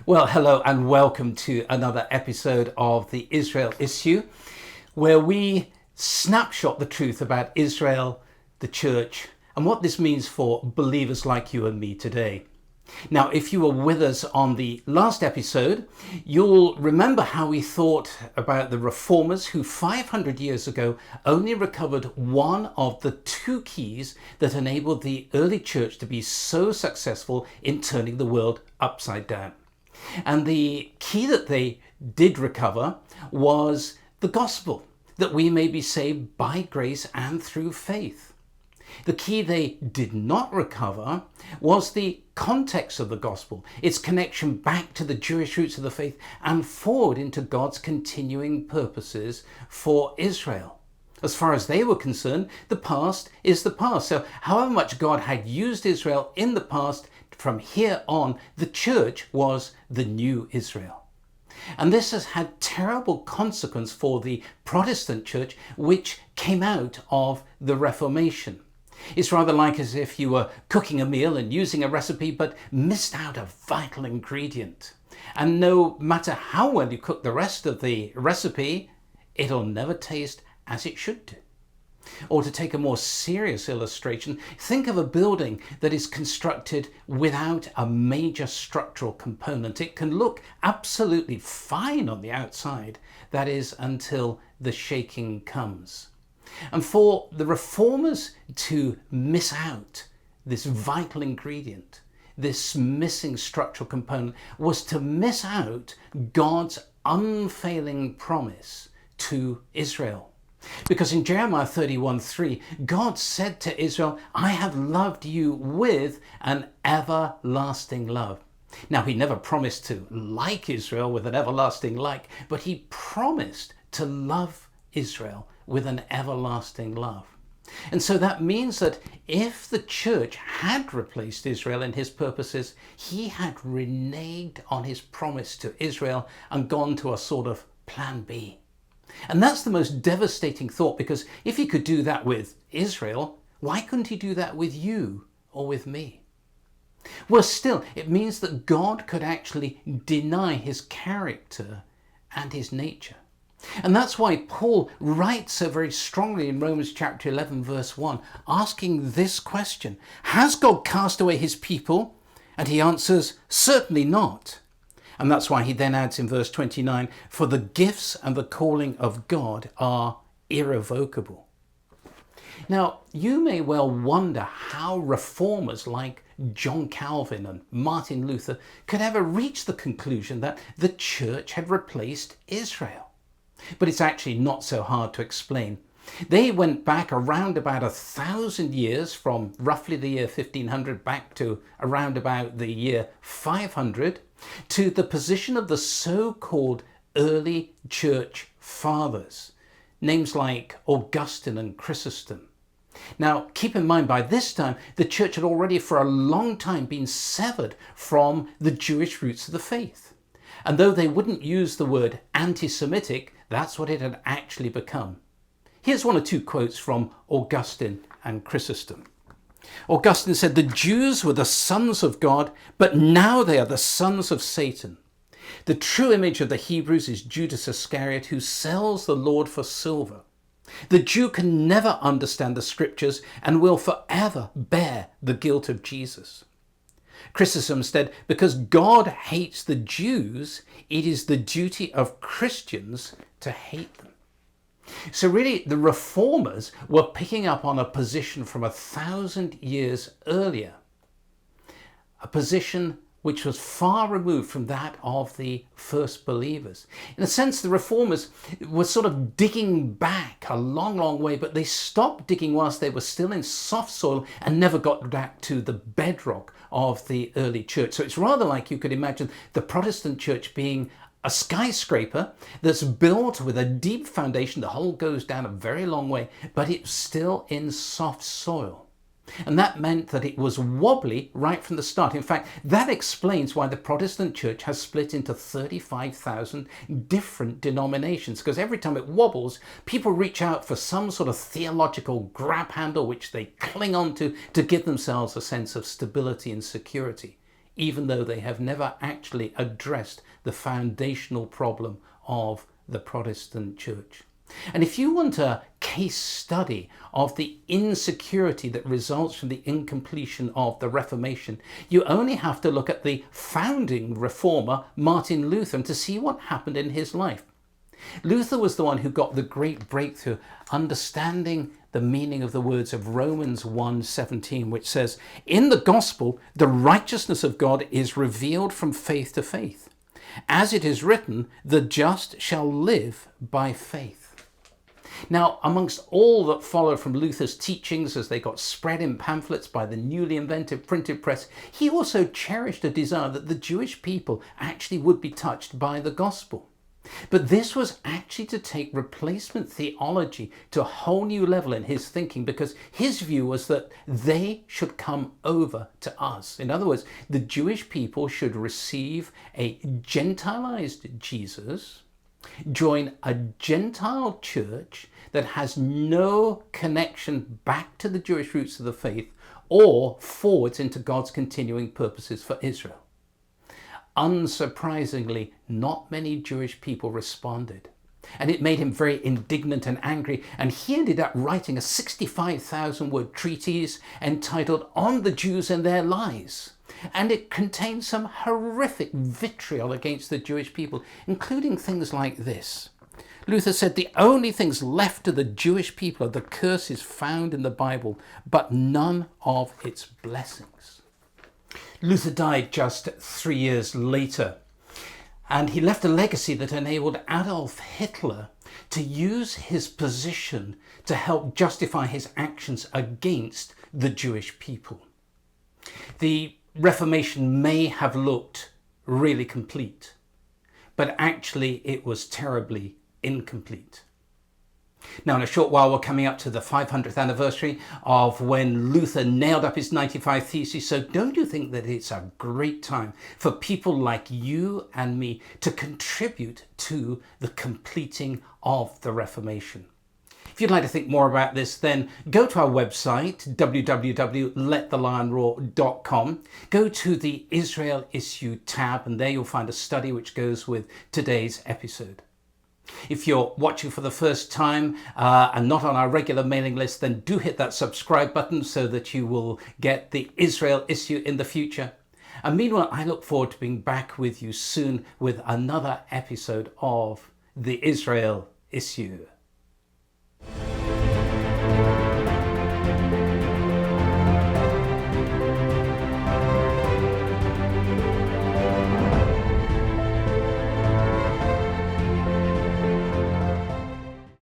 Well, hello and welcome to another episode of the Israel Issue, where we snapshot the truth about Israel, the church, and what this means for believers like you and me today. Now, if you were with us on the last episode, you'll remember how we thought about the reformers who 500 years ago only recovered one of the two keys that enabled the early church to be so successful in turning the world upside down. And the key that they did recover was the gospel, that we may be saved by grace and through faith. The key they did not recover was the context of the gospel, its connection back to the Jewish roots of the faith and forward into God's continuing purposes for Israel. As far as they were concerned, the past is the past. So however much God had used Israel in the past, from here on, the church was the new Israel. And this has had terrible consequence for the Protestant church, which came out of the Reformation. It's rather like as if you were cooking a meal and using a recipe but missed out a vital ingredient. And no matter how well you cook the rest of the recipe, it'll never taste as it should do. Or to take a more serious illustration, think of a building that is constructed without a major structural component. It can look absolutely fine on the outside, that is, until the shaking comes. And for the reformers to miss out this vital ingredient, this missing structural component, was to miss out God's unfailing promise to Israel. Because in Jeremiah 31:3, God said to Israel, I have loved you with an everlasting love. Now, he never promised to like Israel with an everlasting like, but he promised to love Israel with an everlasting love. And so that means that if the church had replaced Israel in his purposes, he had reneged on his promise to Israel and gone to a sort of plan B. And that's the most devastating thought, because if he could do that with Israel, why couldn't he do that with you or with me? Well, still, it means that God could actually deny his character and his nature. And that's why Paul writes so very strongly in Romans chapter 11, verse 1, asking this question: has God cast away his people? And he answers, certainly not. And that's why he then adds in verse 29, for the gifts and the calling of God are irrevocable. Now, you may well wonder how reformers like John Calvin and Martin Luther could ever reach the conclusion that the church had replaced Israel. But it's actually not so hard to explain. They went back around about 1,000 years, from roughly the year 1500 back to around about the year 500, to the position of the so-called early church fathers, names like Augustine and Chrysostom. Now, keep in mind, by this time, the church had already for a long time been severed from the Jewish roots of the faith. And though they wouldn't use the word anti-Semitic, that's what it had actually become. Here's one or two quotes from Augustine and Chrysostom. Augustine said, the Jews were the sons of God, but now they are the sons of Satan. The true image of the Hebrews is Judas Iscariot, who sells the Lord for silver. The Jew can never understand the scriptures and will forever bear the guilt of Jesus. Chrysostom said, because God hates the Jews, it is the duty of Christians to hate them. So really, the reformers were picking up on a position from 1,000 years earlier, a position which was far removed from that of the first believers. In a sense, the reformers were sort of digging back a long, long way, but they stopped digging whilst they were still in soft soil and never got back to the bedrock of the early church. So it's rather like you could imagine the Protestant church being a skyscraper that's built with a deep foundation. The whole goes down a very long way, but it's still in soft soil. And that meant that it was wobbly right from the start. In fact, that explains why the Protestant church has split into 35,000 different denominations, because every time it wobbles, people reach out for some sort of theological grab handle which they cling on to give themselves a sense of stability and security. even though they have never actually addressed the foundational problem of the Protestant church. And if you want a case study of the insecurity that results from the incompletion of the Reformation, you only have to look at the founding reformer, Martin Luther, to see what happened in his life. Luther was the one who got the great breakthrough, understanding the meaning of the words of Romans 1:17, which says, "In the gospel, the righteousness of God is revealed from faith to faith. As it is written, the just shall live by faith." Now, amongst all that followed from Luther's teachings as they got spread in pamphlets by the newly invented printed press, he also cherished a desire that the Jewish people actually would be touched by the gospel. But this was actually to take replacement theology to a whole new level in his thinking, because his view was that they should come over to us. In other words, the Jewish people should receive a Gentilized Jesus, join a Gentile church that has no connection back to the Jewish roots of the faith or forwards into God's continuing purposes for Israel. Unsurprisingly, not many Jewish people responded. And it made him very indignant and angry, and he ended up writing a 65,000-word treatise entitled "On the Jews and Their Lies." And it contained some horrific vitriol against the Jewish people, including things like this. Luther said, "The only things left to the Jewish people are the curses found in the Bible, but none of its blessings." Luther died just 3 years later, and he left a legacy that enabled Adolf Hitler to use his position to help justify his actions against the Jewish people. The Reformation may have looked really complete, but actually it was terribly incomplete. Now, in a short while, we're coming up to the 500th anniversary of when Luther nailed up his 95 Theses. So don't you think that it's a great time for people like you and me to contribute to the completing of the Reformation? If you'd like to think more about this, then go to our website, www.letthelionroar.com. Go to the Israel Issue tab, and there you'll find a study which goes with today's episode. If you're watching for the first time and not on our regular mailing list, then do hit that subscribe button so that you will get the Israel Issue in the future. And meanwhile, I look forward to being back with you soon with another episode of the Israel Issue.